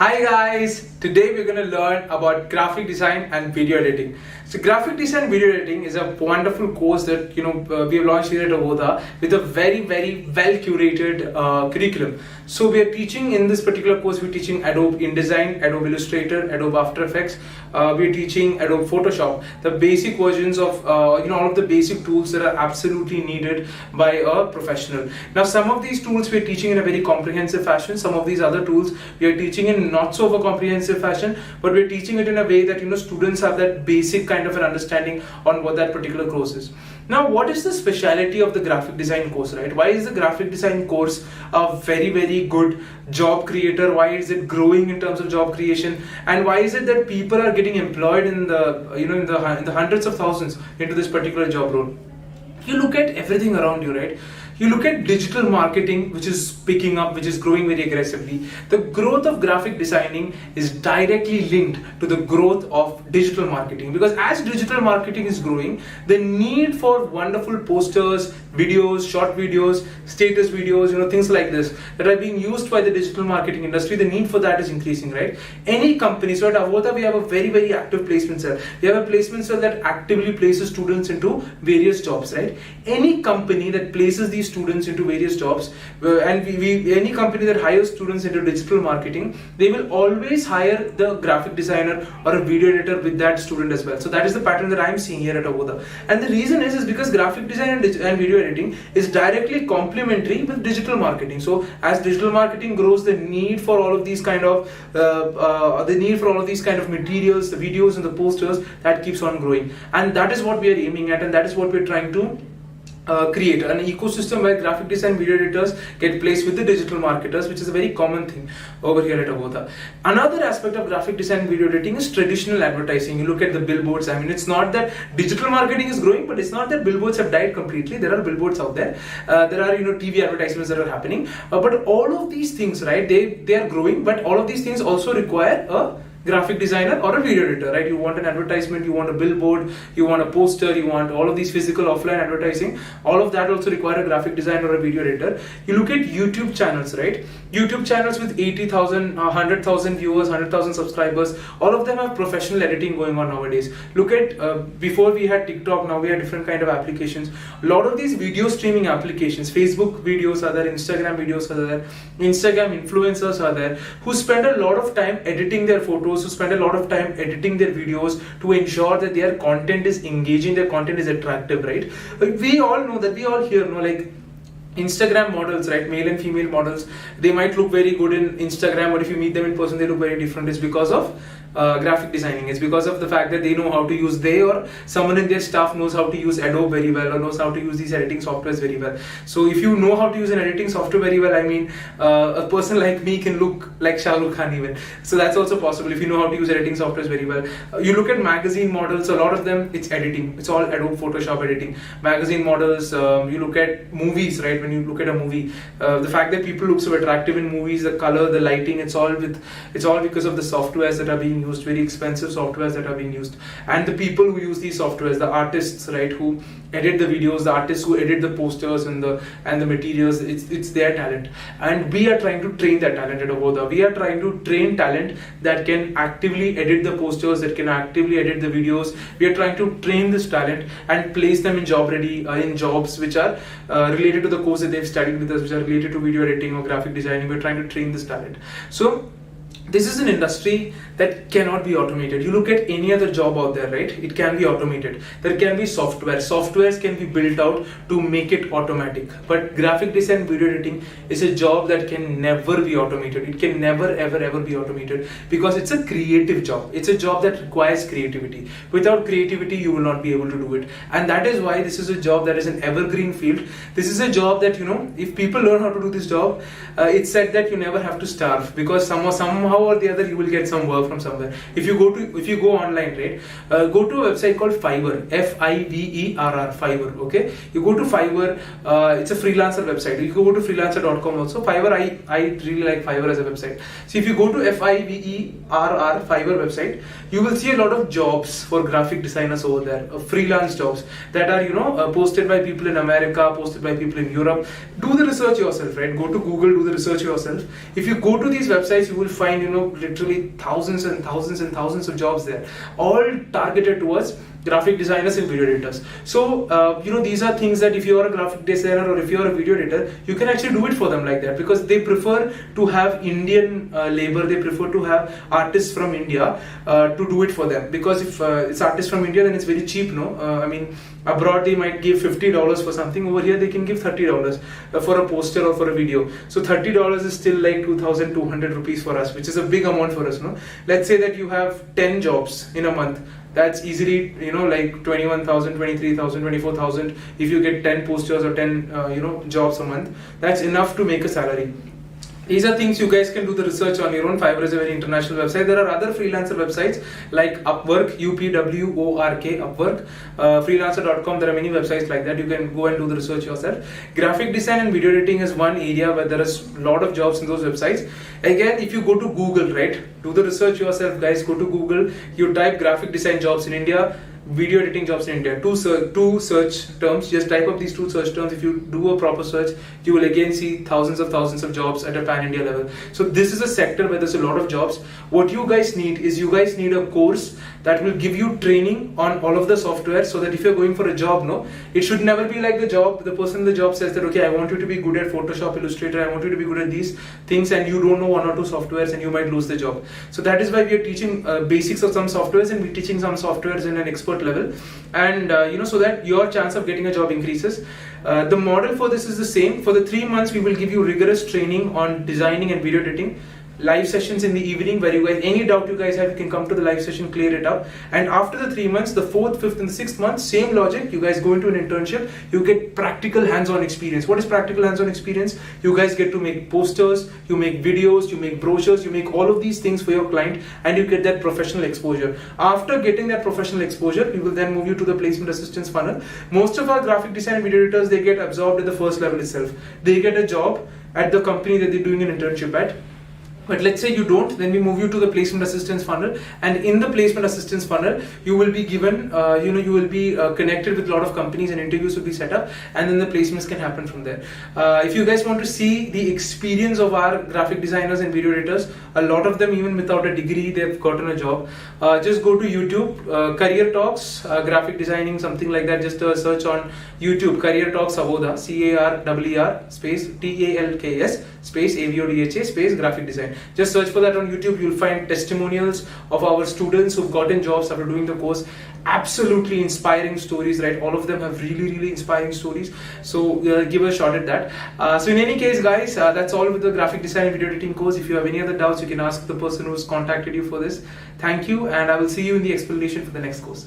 Hi guys, today we're going to learn about graphic design and video editing. So graphic design and video editing is a wonderful course that we have launched here at Avodha with a very well curated curriculum. So we are teaching in this particular course, we're teaching Adobe InDesign, Adobe Illustrator, Adobe After Effects. We're teaching Adobe Photoshop, the basic versions of all of the basic tools that are absolutely needed by a professional. Now some of these tools we're teaching in a very comprehensive fashion. Some of these other tools we are teaching in not so of a comprehensive fashion, but we're teaching it in a way that students have that basic kind of an understanding on what that particular course is. Now, what is the speciality of the graphic design course, right? Why is the graphic design course a very good job creator? Why is it growing in terms of job creation? And why is it that people are getting employed in the in the hundreds of thousands into this particular job role? You look at everything around you, right? You look at digital marketing, which is picking up, which is growing very aggressively. The growth of graphic designing is directly linked to the growth of digital marketing, because as digital marketing is growing, the need for wonderful posters, videos, short videos, status videos, things like this that are being used by the digital marketing industry, the need for that is increasing, right? Any company, so at Avodha we have a very active placement cell. We have a placement cell that actively places students into various jobs, right? Any company that places these students into various jobs, and any company that hires students into digital marketing, they will always hire the graphic designer or a video editor with that student as well. So that is the pattern that I'm seeing here at Avodha. And the reason is because graphic design and video editing is directly complementary with digital marketing. So as digital marketing grows, the need for all of these kind of materials, the videos and the posters, that keeps on growing. And that is what we are aiming at, and that is what we're trying to create an ecosystem where graphic design video editors get placed with the digital marketers, which is a very common thing over here at Avodha. Another aspect of graphic design and video editing is traditional advertising. You look at the billboards. I mean, it's not that digital marketing is growing, but it's not that billboards have died completely. There are billboards out there. There are TV advertisements that are happening. But all of these things, right? They are growing, but all of these things also require a graphic designer or a video editor, right? You want an advertisement, you want a billboard, you want a poster, you want all of these physical offline advertising. All of that also require a graphic designer or a video editor. You look at YouTube channels, right? YouTube channels with 80,000, 100,000 viewers, 100,000 subscribers, all of them have professional editing going on nowadays. Look at, before we had TikTok, now we have different kind of applications. A lot of these video streaming applications, Facebook videos are there, Instagram videos are there, Instagram influencers are there, who spend a lot of time editing their photos, who spend a lot of time editing their videos to ensure that their content is engaging, their content is attractive, right? But we all know that, we all here know, like, Instagram models, right? Male and female models, they might look very good in Instagram, but if you meet them in person, they look very different. It's because of graphic designing. It's because of the fact that they know how to use, they or someone in their staff knows how to use Adobe very well, or knows how to use these editing softwares very well. So if you know how to use an editing software very well, I mean, a person like me can look like Shah Rukh Khan even. So that's also possible if you know how to use editing softwares very well. You look at magazine models, a lot of them, it's editing. It's all Adobe Photoshop editing. Magazine models, you look at movies, right? When you look at a movie, the fact that people look so attractive in movies, the color, the lighting, it's all because of the softwares that are being used, very expensive softwares that are being used, and the people who use these softwares, the artists, right, who edit the videos, the artists who edit the posters and the materials, it's their talent. And we are trying to train that talent at Avodha. We are trying to train talent that can actively edit the posters, that can actively edit the videos. We are trying to train this talent and place them in in jobs which are related to the course that they've studied with us, which are related to video editing or graphic designing. We're trying to train this talent. So this is an industry that cannot be automated. You look at any other job out there, right? It can be automated. There can be software. Softwares can be built out to make it automatic. But graphic design, video editing is a job that can never be automated. It can never ever be automated, because it's a creative job. It's a job that requires creativity. Without creativity, you will not be able to do it. And that is why this is a job that is an evergreen field. This is a job that, if people learn how to do this job, it's said that you never have to starve, because somehow or the other you will get some work from somewhere. If you go online, right, go to a website called Fiverr, Fiverr, Fiverr, okay? You go to Fiverr, it's a freelancer website. You go to freelancer.com also. Fiverr, I really like Fiverr as a website. So if you go to Fiverr, Fiverr website, you will see a lot of jobs for graphic designers over there, freelance jobs that are posted by people in America, posted by people in Europe. Do the research yourself, right? Go to Google, do the research yourself. If you go to these websites, you will find find, literally thousands and thousands and thousands of jobs there, all targeted towards graphic designers and video editors. So these are things that if you are a graphic designer or if you are a video editor, you can actually do it for them like that, because they prefer to have Indian labor, they prefer to have artists from India to do it for them, because if it's artists from India, then it's very cheap, no? I mean, abroad they might give $50 for something, over here they can give $30 for a poster or for a video. So $30 is still like 2,200 rupees for us, which is a big amount for us, no? Let's say that you have 10 jobs in a month. That's easily, like 21,000, 23,000, 24,000. If you get 10 posters or 10, jobs a month, that's enough to make a salary. These are things you guys can do the research on your own. Fiverr is a very international website. There are other freelancer websites like Upwork, UPWORK, Upwork, freelancer.com. There are many websites like that. You can go and do the research yourself. Graphic design and video editing is one area where there is a lot of jobs in those websites. Again, if you go to Google, right, do the research yourself, guys. Go to Google, you type graphic design jobs in India, video editing jobs in India, two search terms. Just type up these two search terms. If you do a proper search, you will again see thousands of jobs at a pan-India level. So this is a sector where there's a lot of jobs. What you guys need is, you guys need a course that will give you training on all of the software, so that if you're going for a job, it should never be like the person in the job says that, okay, I want you to be good at Photoshop, Illustrator, I want you to be good at these things, and you don't know one or two softwares and you might lose the job. So that is why we are teaching basics of some softwares, and we're teaching some softwares in an expert level, and so that your chance of getting a job increases. The model for this is the same. For the 3 months, we will give you rigorous training on designing and video editing. Live sessions in the evening, where you guys, any doubt you guys have, you can come to the live session, clear it up. And after the 3 months, the 4th, 5th and 6th month, same logic, you guys go into an internship, you get practical hands-on experience. What is practical hands-on experience? You guys get to make posters, you make videos, you make brochures, you make all of these things for your client, and you get that professional exposure. After getting that professional exposure, we will then move you to the placement assistance funnel. Most of our graphic design and video editors, they get absorbed at the first level itself. They get a job at the company that they're doing an internship at. But let's say you don't, then we move you to the placement assistance funnel, and in the placement assistance funnel, you will be given, you will be connected with a lot of companies, and interviews will be set up, and then the placements can happen from there. If you guys want to see the experience of our graphic designers and video editors, a lot of them, even without a degree, they've gotten a job. Just go to YouTube, Career Talks, graphic designing, something like that. Just search on YouTube, Career Talks Avodha, CARER space TALKS space AVODHA space graphic design. Just search for that on YouTube. You'll find testimonials of our students who've gotten jobs after doing the course. Absolutely inspiring stories, right? All of them have really inspiring stories. So give a shot at that. So in any case, guys, that's all with the graphic design and video editing course. If you have any other doubts, you can ask the person who's contacted you for this. Thank you, and I will see you in the explanation for the next course.